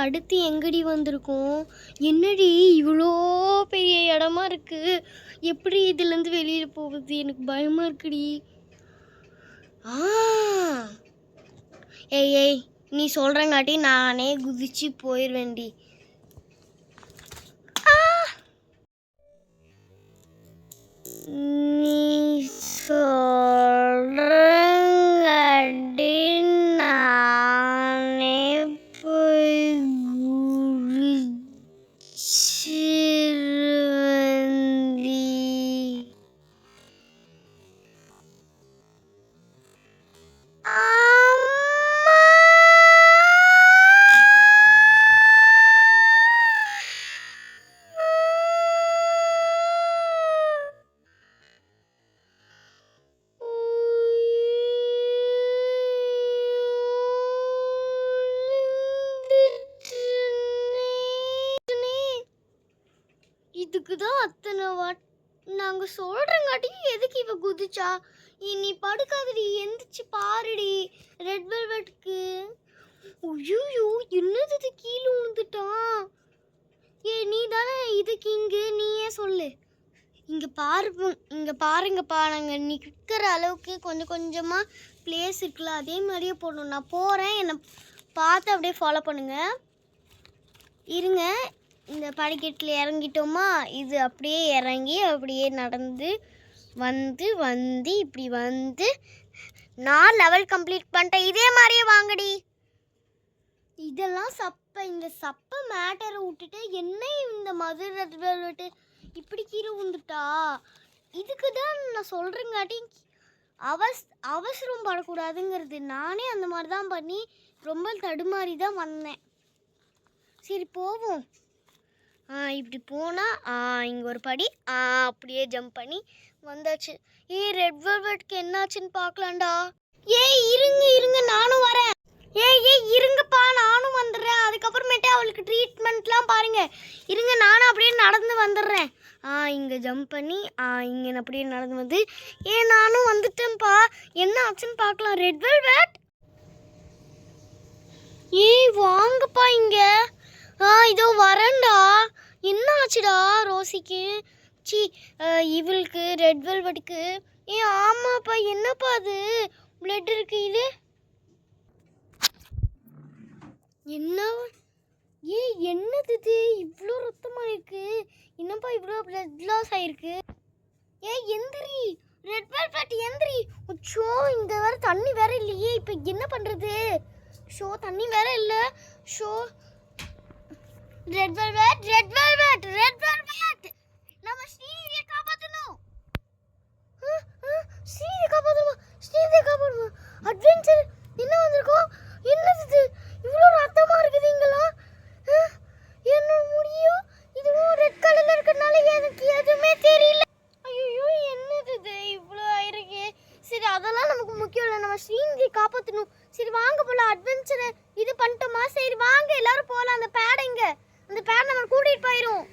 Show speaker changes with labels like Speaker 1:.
Speaker 1: அடுத்து எங்கடி வந்திருக்கோம்? என்னடி இவ்வளோ பெரிய இடமா இருக்கு? எப்படி இதுலேருந்து வெளியில் போகுது? எனக்கு பயமாக இருக்குடி. ஏய் நீ சொல்கிறங்காட்டி நானே குதிச்சு போயிடுவேன்டி. நீ சொல்கிறங்காட்டி நானே போய் குதிச்சிருவேன்டி. இதுக்கு தான் அத்தனை நாங்கள் சொல்கிறங்காட்டி எதுக்கு இவ குதிச்சா? நீ படுக்காதடி, எந்திரிச்சு பாருடி. ரெட் வெல்வெட்க்கு ஐயோ என்னது இது, கீழே விழுந்துட்டான். நீ தானே இதுக்கு இங்கே, நீயே சொல்லு. இங்கே பாருங்கப்பா, நாங்கள் நிற்கிற அளவுக்கு கொஞ்சம் கொஞ்சமாக பிளேஸ் இருக்குல்ல, அதே மாதிரியே போடணும். நான் போகிறேன், என்னை பார்த்து அப்படியே ஃபாலோ பண்ணுங்க. இருங்க, இந்த படிக்கட்டில் இறங்கிட்டோமா, இது அப்படியே இறங்கி அப்படியே நடந்து வந்து இப்படி வந்து நான் லெவல் கம்ப்ளீட் பண்ணிட்டேன். இதே மாதிரியே வாங்கடி. இதெல்லாம் இந்த சப்பை மேட்டரை விட்டுட்டு என்ன இந்த மதுரை விட்டு இப்படி கீழே விழுந்துட்டா? இதுக்கு தான் நான் சொல்கிறேங்காட்டி அவசரம் படக்கூடாதுங்கிறது. நானே அந்த மாதிரி தான் பண்ணி ரொம்ப தடுமாறி தான் வந்தேன். சரி போவோம். இப்படி போனால் இங்கே ஒரு படி, அப்படியே ஜம்ப் பண்ணி வந்தாச்சு. ரெட் வெல்வெட்க்கு என்னாச்சுன்னு பார்க்கலாம்டா. இருங்க நானும் வரேன். இருங்கப்பா, நானும் வந்துடுறேன். அதுக்கப்புறமேட்டே அவளுக்கு ட்ரீட்மெண்ட்லாம் பாருங்க. இருங்க, நானும் அப்படியே நடந்து வந்துடுறேன். இங்கே ஜம்ப் பண்ணி இங்கே அப்படியே நடந்து வந்து நானும் வந்துட்டேன்ப்பா. என்ன ஆச்சுன்னு பார்க்கலாம். ரெட் வெல்வெட் வாங்கப்பா இங்கே. இதோ வரேன்டா. என்ன ஆச்சுடா ரோசிக்கு? இவளுக்கு ரெட் வெல்வெட்டுக்கு. ஆமாப்பா, என்னப்பா அது பிளட் இருக்கு? இது என்ன? என்னது இது, இவ்வளோ ரத்தமாக இருக்கு? என்னப்பா இவ்வளோ பிளட் லாஸ் ஆயிருக்கு? எந்திரி ரெட் வெல்வெட், எந்திரி. ஷோ, இந்த வேற தண்ணி வேற இல்லையே, இப்போ என்ன பண்ணுறது? ஷோ, தண்ணி வேற இல்லை. ஷோ, ரெட் வெல்வெட் நம்ம ஸ்ரீநிதியை காப்பாற்றணும். ஸ்ரீநிதியை காப்பாற்றணும். அட்வென்ச்சர் என்ன வந்திருக்கோம்? என்னது இவ்வளோ ரத்தமாக இருக்குது இங்கெல்லாம்? என்ன முடியும்? இதுவும் ரெட் கலரில் இருக்கிறதுனால எனக்கு எதுவுமே தெரியல. ஐயோ, என்னது இவ்வளோ ஆயிருக்கு? சரி, அதெல்லாம் நமக்கு முக்கியம் இல்லை. நம்ம ஸ்ரீநிதியை காப்பாற்றணும். சரி வாங்க போகலாம். அட்வென்ச்சரை இது பண்ணிட்டோமா? சரி வாங்க எல்லாரும் போகலாம். அந்த பேடை நம்ம கூட்டிகிட்டு போயிடும்.